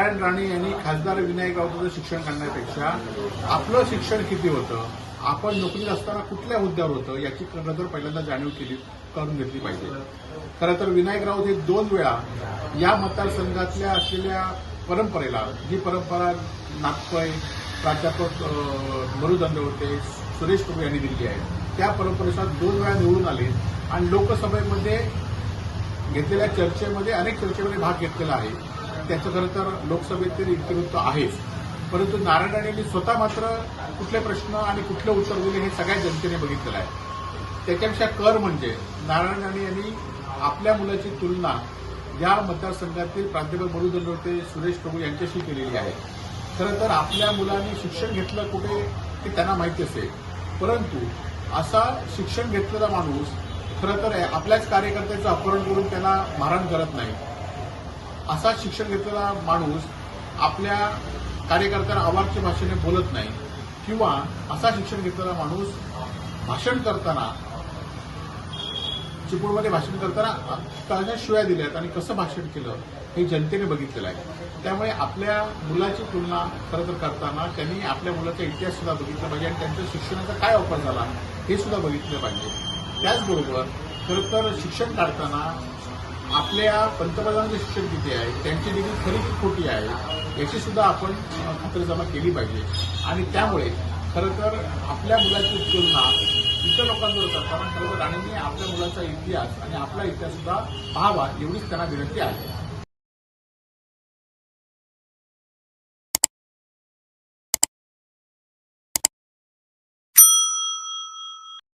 नारायण राणे यांनी खासदार विनायक राऊतांचं शिक्षण करण्यापेक्षा आपलं शिक्षण किती होतं, आपण नोकरीत असताना कुठल्या हुद्द्यावर होतं याची खरं तर पहिल्यांदा जाणीव करून घेतली पाहिजे. खरं तर विनायक राऊत हे 2 वेळा या मतदारसंघातल्या असलेल्या परंपरेला, जी परंपरा नागपै प्राध्यापक मरुदंड होते, सुरेश प्रभू यांनी दिली आहे, त्या परंपरेचा 2 वेळा निवडून आले आणि लोकसभेमध्ये घेतलेल्या चर्चेमध्ये अनेक चर्चेमध्ये भाग घेतलेला आहे. त्याचं खरं तर लोकसभेतील इतिवृत्त आहेच. परंतु नारायण राणे यांनी स्वतः मात्र कुठले प्रश्न आणि कुठले उत्तर दिले हे सगळ्या जनतेने बघितलेलं आहे. त्याच्यापेक्षा कर म्हणजे नारायण राणे यांनी आपल्या मुलाची तुलना या मतदारसंघातील प्राध्यापक मरुदंड होते, सुरेश प्रभू यांच्याशी केलेली आहे. खरं तर आपल्या मुलांनी शिक्षण घेतलं कुठे ते त्यांना माहिती असेल, परंतु असा शिक्षण घेतलेला माणूस खरं तर आपल्याच कार्यकर्त्याचं अपहरण करून त्याला मारहाण करत नाही. असा शिक्षण घेतलेला माणूस आपल्या कार्यकर्त्यांना आवारच्या भाषेने बोलत नाही, किंवा असा शिक्षण घेतलेला माणूस भाषण करताना, चिपळूणमध्ये भाषण करताना काय शिव्या दिल्यात आणि कसं भाषण केलं हे जनतेने बघितलेलं आहे. त्यामुळे आपल्या मुलाची तुलना खरं तर करताना त्यांनी आपल्या मुलाचा इतिहास सुद्धा बघितला पाहिजे आणि त्यांच्या शिक्षणाचा काय वापर झाला हे सुद्धा बघितलं पाहिजे. त्याचबरोबर खरं तर शिक्षण काढताना आपल्या पंतप्रधानांचं शिक्षण किती आहे, त्यांची डिग्री खरी की खोटी आहे याची सुद्धा आपण खातरजमा केली पाहिजे. आणि त्यामुळे खरं तर आपल्या मुलाची तुलना इतर लोकांबरोबर करताना खरं तर राणेंनी आपल्या मुलाचा इतिहास आणि आपला इतिहास सुद्धा पाहावा एवढीच त्यांना विनंती आहे.